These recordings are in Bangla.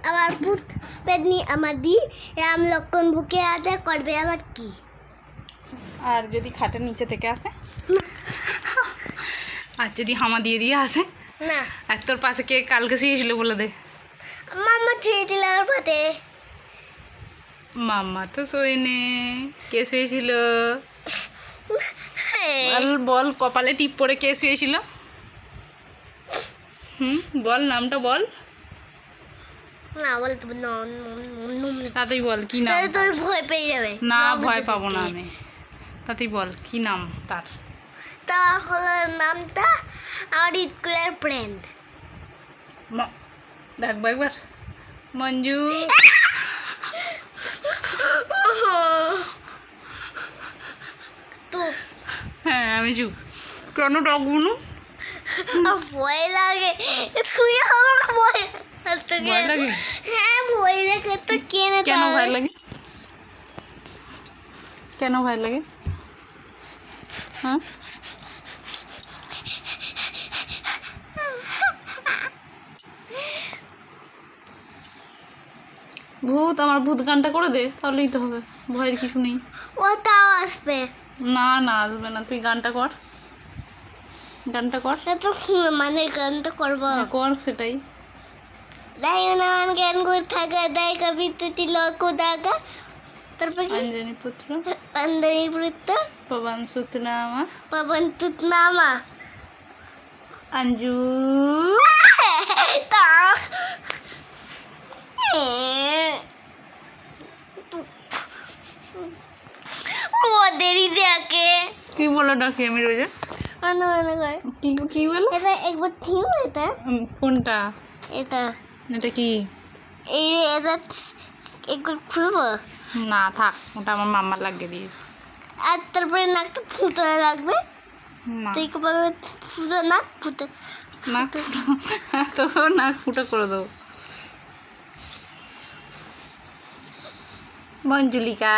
আবার ভূত পেতনি আমার দি রাম লক্ষণ বুকে আছে করবে আবার কি। আর যদি খাটের নিচে থেকে আসে, আর যদি হামা দিয়ে দিয়ে আসে না। আর তোর পাশে কে কালকে শুয়েছিল বলে দে। মাম্মা ছেড়েছিল আর পাতে। মাম্মা তো শোয়নি, কে শুয়েছিল বল বল, কপালে টিপ পরে কে শুয়েছিল? বল নামটা বল। না বলতে তাতেই বল কি নাম। তুমি ভয় পেয়ে যাবে। না ভয় পাবো না আমি, তাতেই বল কি নাম তার। তার হলো নামটা আমার স্কুলের ফ্রেন্ড। ডাকবো একবার, মঞ্জু। তো হ্যাঁ আমি চুপ, কেন ডাকবো না? ভয় লাগে, তুই আমার ভয় ভয় লাগে? হ্যাঁ ভয় লাগে তো। কেন ভয় লাগে? কেন ভয় লাগে? হ্যাঁ ভূত, আমার ভূত গানটা করে দে, তাহলেই তো হবে, ভয়ের কিছু নেই। ও তাও আসবে না না আসবে না, তুই গানটা কর, গানটা কর। তো মানে গানটা করবো কর সেটাই। দায়নান জ্ঞান করে থাকা দায় কবি তুতি লোক দাগা। তারপর অঞ্জনী পুত্র অঞ্জনী পুত্র পবন সুত নামা পবন তুত নামা अंजू। দেরি দেখে কি বলে ডাকি আমি রোজা? কি বলো? এটা একবার থিম। এটা কোনটা? এটা এটা কি? এটা একবার খুলবো না থাক, ওটা আমার মাম্মা লাগিয়ে দিয়েছে। আর তারপরে নাকটা ফুটো রাখবে। না তুই কি বলবে? ফুটো নাক ফুটো নাক তো নাক ফুটো করে দেবো। মঞ্জুলিকা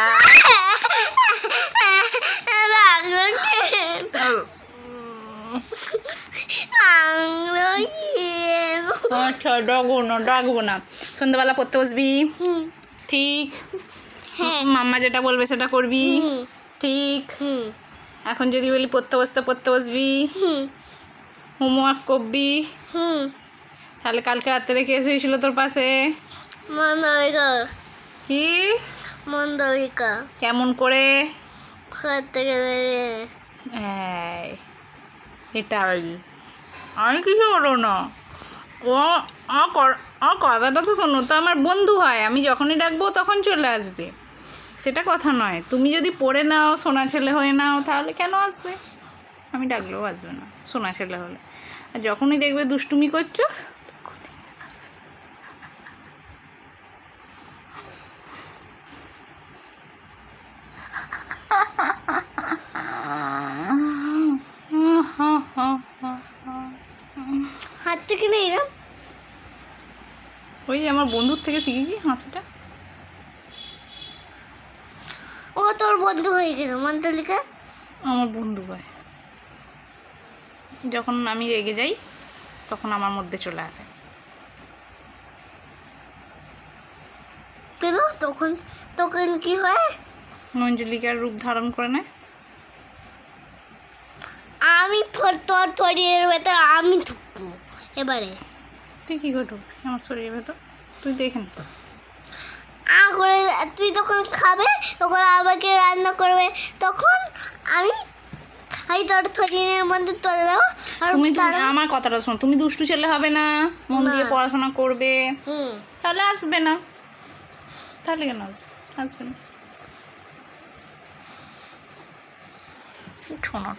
আচ্ছা ডাকবো না। সন্ধ্যাবেলা পড়তে বসবি, ঠিক? মাম্মা যেটা বলবে সেটা করবি, ঠিক? এখন যদি বলি পড়তে বসবি, হোমওয়ার্ক করবি, তাহলে কালকে রাত্রে কে শুয়েছিল তোর পাশে? মন্দবিকা। কি মন্দবিকা? কেমন করে? ঘর থেকে বেরিয়ে এটাই আমি কিছু বলো না। ও কথাটা তো শোনো তো, আমার বন্ধু হয়, আমি যখনই ডাকবো তখন চলে আসবে, সেটা কথা নয়। তুমি যদি পড়ে নাও, সোনা ছেলে হয়ে নাও, তাহলে কেন আসবে? আমি ডাকলেও আসবে না সোনা ছেলে হলে। আর যখনই দেখবে দুষ্টুমি করছো তখনই আসবে। হাত থেকে নেই না, ওই যে আমার বন্ধুর থেকে শিখেছি হাসিটা। ও তোর বন্ধু হয়ে গেল মন্ত্রলিকা? আমার বন্ধু হয়, যখন আমি রেগে যাই তখন আমার মধ্যে চলে আসে। কেন তখন তখন কি হয়? মঞ্জুলিকার রূপ ধারণ করে নেয়। আমি তোর শরীরের ভেতর আমি ঢুকবো এবারে। তুই কী করে ঢুকবি আমার শরীরের ভেতর? তুই দেখেন করে তুই তখন খাবে, তখন আমাকে রান্না করবে, তখন আমি তোর শরীরের মধ্যে চলে যাবো। আর তুমি আমার কথাটা শোনো, তুমি দুষ্টু ছেলে হবে না, মন দিয়ে পড়াশোনা করবে, তাহলে আসবে না। তাহলে কেন আসবে না? শোনো